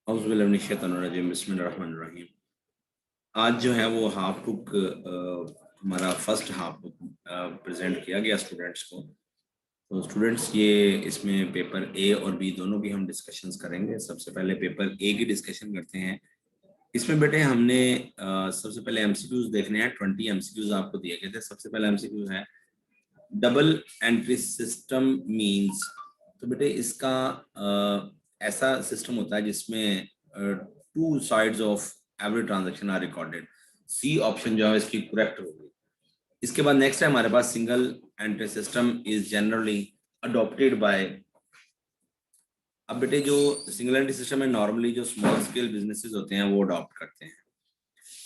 औज़ुबिल्लाहि बिस्मिल्लाहिर्रहमानिर्रहीम। आज जो है वो हाफ बुक हमारा फर्स्ट हाफ बुक प्रेजेंट किया गया स्टूडेंट्स को। तो स्टूडेंट्स ये इसमें पेपर ए और बी दोनों की हम डिस्कशंस करेंगे। सबसे पहले पेपर ए की डिस्कशन करते हैं। इसमें बेटे हमने सबसे पहले एमसीक्यूज देखने हैं। 20 एमसीक्यूज आपको दिए गए थे। सबसे पहला एमसीक्यू है डबल एंट्री सिस्टम मींस। तो बेटे इसका ऐसा सिस्टम होता है जिसमें two sides of every transaction are recorded. C option जो है इसकी करेक्ट होगी। इसके बाद नेक्स्ट है हमारे पास single entry system is generally adopted by. अब बेटे जो सिंगल एंट्री सिस्टम है नॉर्मली जो स्मॉल स्केल बिजनेसेस होते हैं वो अडॉप्ट करते हैं।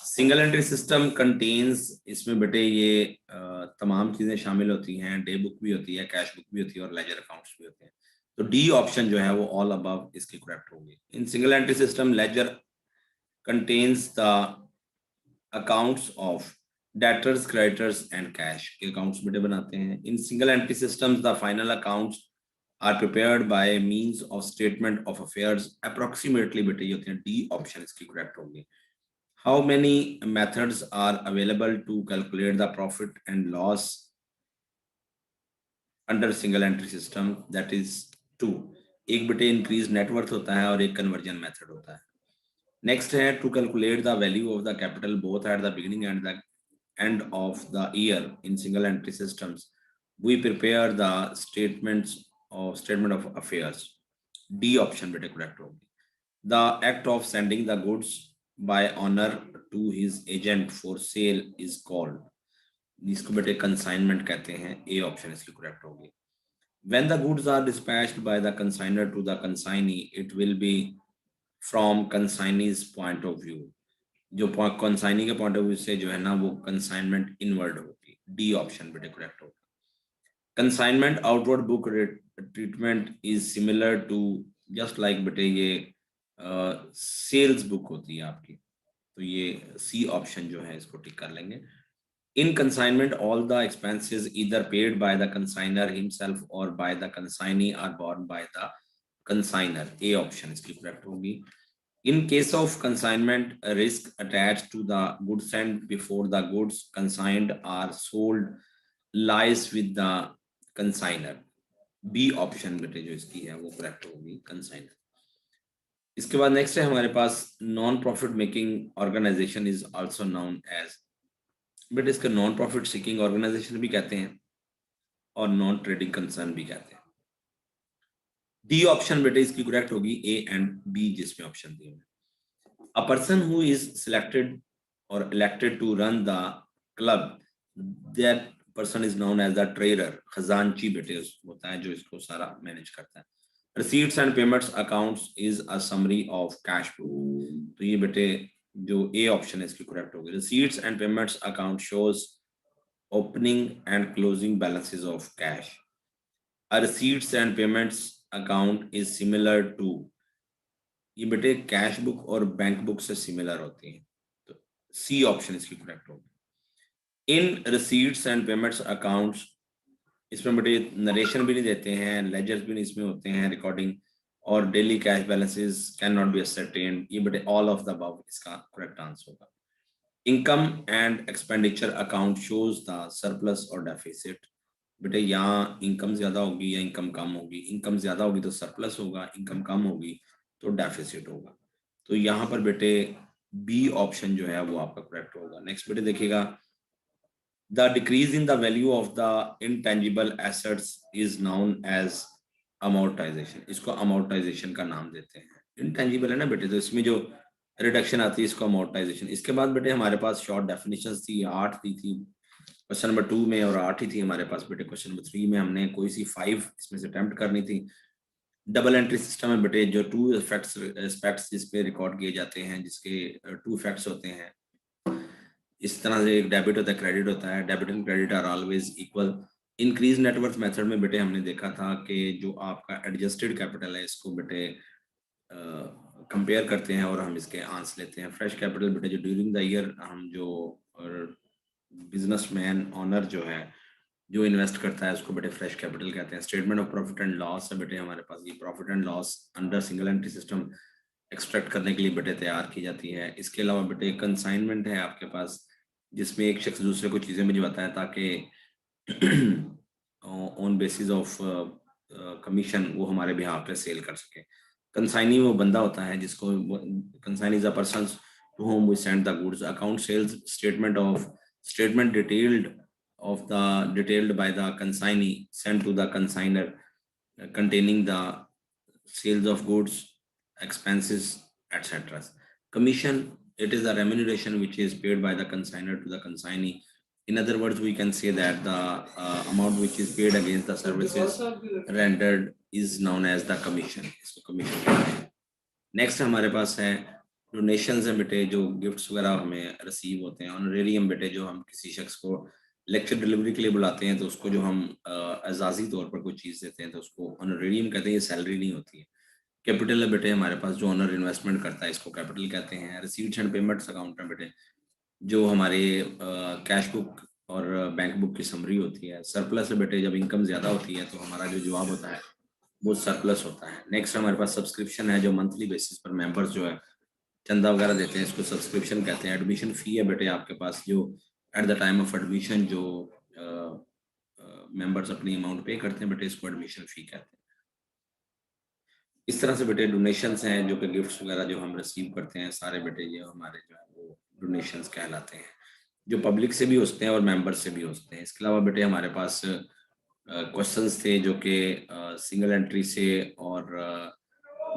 सिंगल एंट्री सिस्टम कंटेन्स, इसमें बेटे ये तमाम चीजें शामिल होती हैं। डे बुक भी होती है, कैश बुक भी होती है और लेजर अकाउंट्स भी होते हैं। तो डी ऑप्शन जो है वो ऑल अबव इसकी करेक्ट होगी। In single entry system ledger contains the accounts of debtors, creditors and cash के अकाउंट्स बेटे बनाते हैं। In single entry systems the final accounts are prepared by means of statement of affairs approximately बेटे ये होते हैं। D option इसकी correct होगी। How many methods are available to calculate the profit and loss under single entry system? That is two. एक बेटे increase net worth होता है और एक कन्वर्जन मेथड होता है। नेक्स्ट है to calculate the value of the capital both at the beginning and the end of the year in single entry systems we prepare the statement of affairs. D option बेटे correct होगी। The act of sending the goods by honor to his agent for sale is called, जिसको बेटे consignment कहते हैं। ए option इसकी correct होगी। when the goods are dispatched by the consigner to the consignee it will be from consignee's point of view। जो consignee के point of view से जो है ना वो कंसाइनमेंट इनवर्ड होगी। डी ऑप्शन बेटे करेक्ट होगा। Consignment outward book treatment is similar to just like बेटे ये सेल्स बुक होती है आपकी। तो ये सी ऑप्शन जो है इसको टिक कर लेंगे। In consignment all the expenses either paid by the consigner himself और by the consignee are borne by the consigner. A option इसकी करेक्ट होगी। In case of consignment risk attach to the goods and before the goods consigned are sold lies with the consigner. B option बेटे जो इसकी है वो correct होगी, consignor. इसके बाद नेक्स्ट है हमारे पास non profit making organisation is also known as. But इसका नॉन प्रॉफिट सीकिंग ऑर्गेनाइजेशन भी कहते हैं और नॉन ट्रेडिंग कंसर्न भी कहते हैं। डी ऑप्शन बेटे इसकी करेक्ट होगी। ए एंड बी जिसमें ऑप्शन दिए हुए। A person who is selected और elected to run the club that person is known as the trader. खजांची बेटे होता है जो इसको सारा मैनेज करता है। Receipts and payments accounts is a summary of cash flow। तो ये बेटे जो ए ऑप्शन है इसकी करेक्ट होगी। Receipts and payments account shows opening and closing balances of cash। A receipts and payments account is similar to, ये बेटे cash book और बैंक बुक से सिमिलर होती है। तो सी ऑप्शन इसकी करेक्ट होगी। इन receipts and payments accounts इसमें बड़े नरेशन भी नहीं देते हैं, लेजर्स भी नहीं इसमें होते हैं, रिकॉर्डिंग और daily cash balances can not be ascertained. ये बड़े ऑल ऑफ द अबव इसका करेक्ट आंसर होगा। Income and expenditure account shows the surplus और डेफिसिट। बेटे यहाँ इनकम ज्यादा होगी या इनकम कम होगी। इनकम ज्यादा होगी तो सरप्लस होगा, इनकम कम होगी तो डेफिसिट होगा। तो यहाँ पर बेटे बी ऑप्शन जो है वो आपका करेक्ट होगा। नेक्स्ट बेटे देखिएगा the decrease in the value of the intangible assets is known as amortization। इसको amortization का नाम देते हैं। intangible है ना बेटे, तो इसमें जो रिडक्शन आती है इसको amortization। इसके बाद बेटे हमारे पास शॉर्ट डेफिनेशंस थी, 8 दी थी क्वेश्चन नंबर 2 में और 8 ही थी हमारे पास बेटे। क्वेश्चन नंबर 3 में हमने कोई सी 5 इसमें से अटेम्प्ट करनी थी। डबल एंट्री सिस्टम में बेटे जो 2 एस्पेक्ट्स जिस पे रिकॉर्ड किए जाते हैं, जिसके 2 फैक्ट्स होते हैं। इस तरह से एक डेबिट होता है, क्रेडिट होता है। Debit and credit are always equal. Increase net worth method में बेटे हमने देखा था कि जो आपका एडजस्टेड कैपिटल है इसको बेटे कंपेयर करते हैं और हम इसके आंसर लेते हैं। फ्रेश कैपिटल बेटे जो ड्यूरिंग द ईयर हम जो बिजनेसमैन ऑनर जो है जो इन्वेस्ट करता है उसको बेटे फ्रेश कैपिटल कहते हैं। Statement of profit and loss है बेटे हमारे पास। ये profit and loss under single entry system extract करने के लिए बेटे तैयार की जाती है। इसके अलावा बेटे कंसाइनमेंट है आपके पास, जिसमें एक शख्स दूसरे को चीज़ें भिजवाता है ताकि ऑन बेसिस ऑफ कमीशन वो हमारे बिहाफ पे सेल कर सके। कंसाइनी वो बंदा होता है जिसको, consignee is a person to whom we send the goods. Account sales statement detailed by the consignee sent to the consigner, containing the sales of goods, expenses, etc. Commission, it is the remuneration which is paid by the consignor to the consignee. In other words, we can say that the amount which is paid against the services rendered is known as the commission. इसको commission कहते हैं। Next हमारे पास है donations हैं बेटे, जो gifts वगैरह हमें रिसीव होते हैं। ऑनरेरियम बेटे, जो हम किसी शख्स को लेक्चर डिलीवरी के लिए बुलाते हैं तो उसको जो हम एजाजी तौर पर कोई चीज़ देते हैं तो उसको ऑनरेरियम कहते हैं, ये सैलरी नहीं होती है। कैपिटल है बेटे हमारे पास, जो ऑनर इन्वेस्टमेंट करता है इसको कैपिटल कहते हैं। रिसीट्स एंड पेमेंट्स अकाउंट है बेटे, जो हमारे कैश बुक और बैंक बुक की समरी होती है। सरप्लस है बेटे, जब इनकम ज़्यादा होती है तो हमारा जो जवाब होता है वो सरप्लस होता है। नेक्स्ट हमारे पास सब्सक्रिप्शन है, जो मंथली बेसिस पर मेंबर्स जो है चंदा वगैरह देते हैं, इसको सब्सक्रिप्शन कहते हैं। एडमिशन फ़ी है बेटे आपके पास, जो eight the time of admission जो मेंबर्स अपनी अमाउंट पे करते हैं बेटे, इसको एडमिशन फ़ी कहते हैं। इस तरह से बेटे डोनेशंस हैं, जो कि गिफ्ट्स वगैरह जो हम रिसीव करते हैं, सारे बेटे ये हमारे जो है वो डोनेशंस कहलाते हैं, जो पब्लिक से भी होते हैं और मेंबर्स से भी होते हैं। इसके अलावा बेटे हमारे पास क्वेश्चंस थे जो कि सिंगल एंट्री से और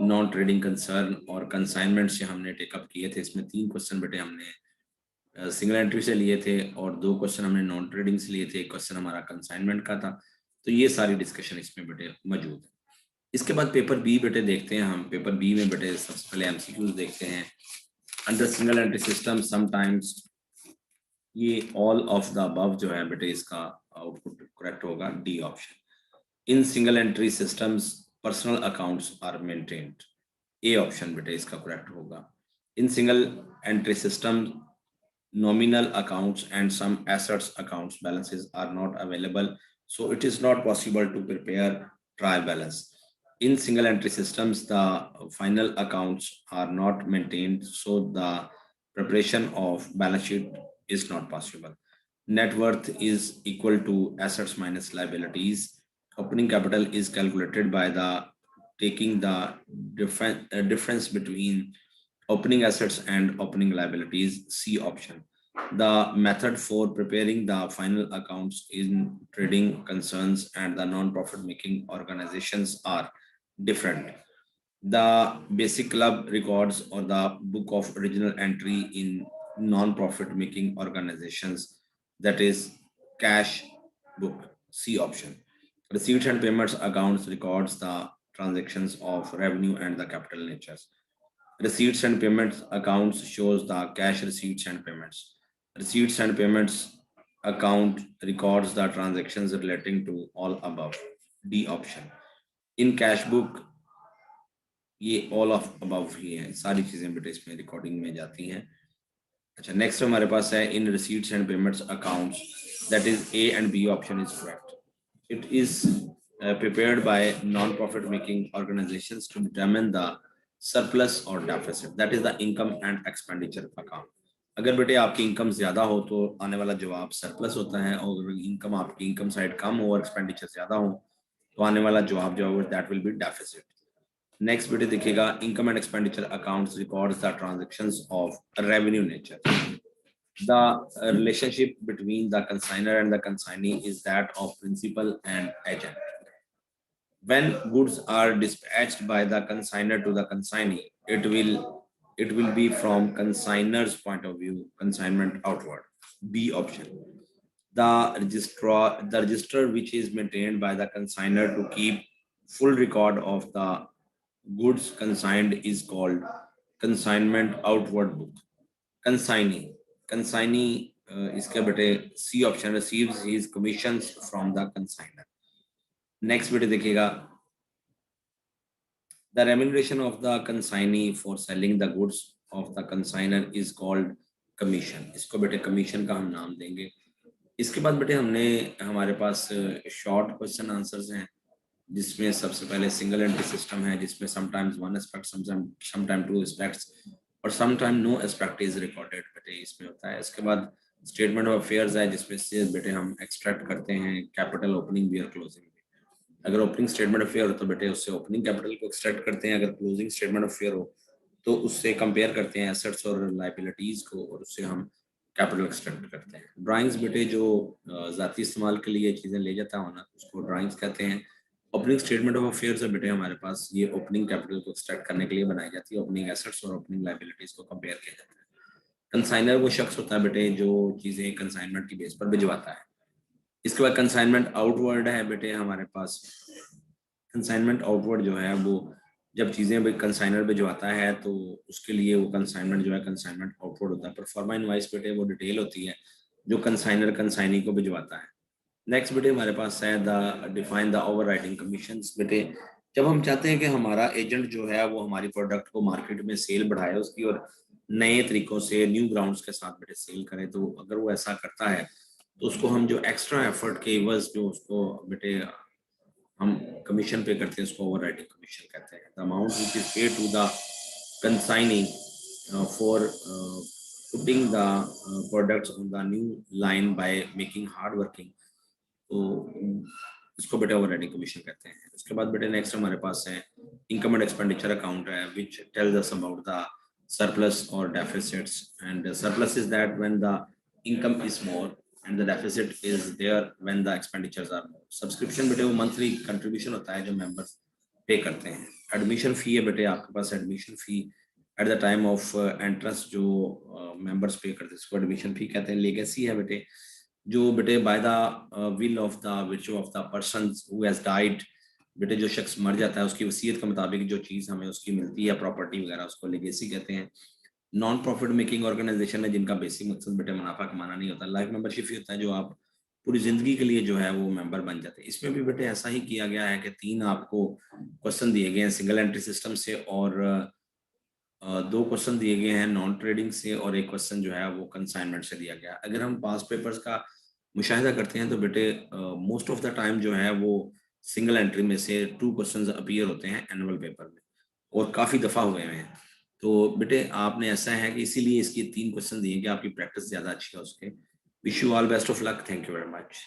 नॉन ट्रेडिंग कंसर्न और कंसाइनमेंट से हमने टेकअप किए थे। इसमें 3 क्वेश्चन बेटे हमने सिंगल एंट्री से लिए थे और 2 क्वेश्चन हमने नॉन ट्रेडिंग से लिए थे, 1 क्वेश्चन हमारा कंसाइनमेंट का था। तो ये सारी डिस्कशन इसमें बेटे मौजूद है। इसके बाद पेपर बी बेटे देखते हैं हम। पेपर बी में बेटे सबसे पहले एमसीक्यूज देखते हैं। Under single entry system sometimes, ये ऑल ऑफ द अबव जो है बेटे इसका आउटपुट करेक्ट होगा, D option. In single entry systems personal accounts are maintained, A option बेटे इसका करेक्ट होगा। In single entry system nominal accounts and some assets accounts balances are not available, so it is not possible to prepare trial balance. In single entry systems, the final accounts are not maintained, so the preparation of balance sheet is not possible. Net worth is equal to assets minus liabilities. Opening capital is calculated by the taking the difference between opening assets and opening liabilities, C option. The method for preparing the final accounts in trading concerns and the non-profit making organizations are different. The basic club records or the book of original entry in non-profit making organizations, that is cash book, C option. Receipts and payments accounts records the transactions of revenue and the capital natures. Receipts and payments accounts shows the cash receipts and payments. Receipts and payments account records the transactions relating to all above, D option. In cash book, ये all of above ही है, सारी चीजें बेटे इसमें recording में जाती हैं। अच्छा, नेक्स्ट हमारे पास है इन receipts and payments accounts, that is A and B option is correct. It is prepared by non-profit making organizations to determine the surplus or deficit, that is the income and expenditure account. अगर बेटे आपकी income ज्यादा हो तो आने वाला जवाब surplus होता है, और इनकम आपकी इनकम साइड कम हो और एक्सपेंडिचर ज्यादा हो तो आने वाला जवाब जो है that will be deficit. Next बेटे देखिएगा, income and expenditure accounts records the transactions of revenue nature. The relationship between the consignor and the consignee is that of principal and agent. When goods are dispatched by the consignor to the consignee, it will be from consignor's point of view, consignment outward, B option. The register which is maintained by the consignor to keep full record of the goods consigned is called consignment outward book. Consignee इसके बेटे C option, receives his commissions from the consignor. Next बेटे देखिएगा, the remuneration of the consignee for selling the goods of the consignor is called commission. इसको बेटे commission का हम नाम देंगे। इसके बाद बेटे हमारे पास शॉर्ट क्वेश्चन आंसर्स हैं, जिसमें सबसे पहले सिंगल एंट्री सिस्टम है, जिसमें sometimes one aspect, sometimes two aspects और sometimes no aspect is recorded बेटे इसमें होता है। इसके बाद स्टेटमेंट ऑफ अफेयर्स है, जिसमें से बेटे हम एक्सट्रैक्ट करते हैं कैपिटल ओपनिंग बियर क्लोजिंग। अगर ओपनिंग स्टेटमेंट ऑफ फेयर हो तो बेटे उससे ओपनिंग कैपिटल को एक्सट्रैक्ट करते हैं, अगर क्लोजिंग स्टेटमेंट ऑफ फेयर हो तो उससे कंपेयर करते हैं एसेट्स और लाइबिलिटीज को और उससे हम कैपिटल एक्सट्रैक्ट करते हैं। ड्राइंग्स बेटे जो ज़ाती इस्तेमाल के लिए चीज़ें ले जाता है ना, उसको ड्राइंग्स कहते हैं। ओपनिंग स्टेटमेंट ऑफ अफेयर्स है बेटे हमारे पास, ये ओपनिंग कैपिटल को एक्सट्रैक्ट करने के लिए बनाई जाती है, ओपनिंग एसेट्स और ओपनिंग लाइबिलिटीज को कंपेयर किया जाता है। कंसाइनर वो शख्स होता है बेटे जो चीज़ें कंसाइनमेंट की बेस पर भिजवाता है। इसके बाद कंसाइनमेंट आउटवर्ड है बेटे हमारे पास। कंसाइनमेंट आउटवर्ड जो है वो जब चीज़ें कंसाइनर भिजवाता है तो उसके लिए वो कंसाइनमेंट जो है कंसाइनमेंट आउटवर्ड होता है। परफॉर्मा इनवॉइस बेटे वो डिटेल होती है जो कंसाइनर कंसाइनी को भिजवाता है। नेक्स्ट बेटे हमारे पास है the define the overriding commissions. बेटे जब हम चाहते हैं कि हमारा एजेंट जो है वो हमारी प्रोडक्ट को मार्केट में सेल बढ़ाए उसकी और नए तरीकों से न्यू ग्राउंड्स के साथ बेटे सेल करें, तो अगर वो ऐसा करता है तो उसको हम जो एक्स्ट्रा एफर्ट के एवज जो उसको बेटे हम कमीशन पे करते हैं उसको ओवरराइडिंग कमीशन कहते हैं। The amount which is paid to the consignee for putting the products on the new line by making hard working, तो इसको बेटे ओवरराइडिंग कमीशन कहते हैं। उसके बाद बेटे नेक्स्ट हमारे पास है इनकम एंड एक्सपेंडिचर अकाउंट है which tells us about the surplus or deficits, and surplus is that when the income is more and the deficit is there when the expenditures are more. Subscription बेटे वो monthly contribution होता है जो members pay करते हैं। Admission fee है बेटे आपके पास, admission fee at the time of entrance जो मेंबर्स पे करते हैं उसको एडमिशन फी कहते हैं। लेगेसी है बेटे जो बेटे by the will of the which of the person who has died, बेटे जो शख्स मर जाता है उसकी वसीयत के मुताबिक जो चीज़ हमें उसकी मिलती है प्रॉपर्टी वगैरह उसको लेगेसी कहते हैं। नॉन प्रॉफिट मेकिंग ऑर्गेनाइजेशन है जिनका बेसिक मकसद बेटे मुनाफा कमाना नहीं होता। लाइफ मेंबरशिप ही होता है जो आप पूरी जिंदगी के लिए जो है वो मेंबर बन जाते हैं। इसमें भी बेटे ऐसा ही किया गया है कि 3 आपको क्वेश्चन दिए गए हैं सिंगल एंट्री सिस्टम से और 2 क्वेश्चन दिए गए हैं नॉन ट्रेडिंग से और 1 क्वेश्चन जो है वो कंसाइनमेंट से दिया गया। अगर हम पास पेपर्स का मुशाहिदा करते हैं तो बेटे मोस्ट ऑफ द टाइम जो है वो सिंगल एंट्री में से 2 क्वेश्चंस अपीयर होते हैं एनुअल पेपर में और काफ़ी दफ़ा हुए हैं। तो बेटे आपने ऐसा है कि इसीलिए इसके 3 क्वेश्चन दिए कि आपकी प्रैक्टिस ज़्यादा अच्छी है उसके। Wish you all best of luck, thank you very much.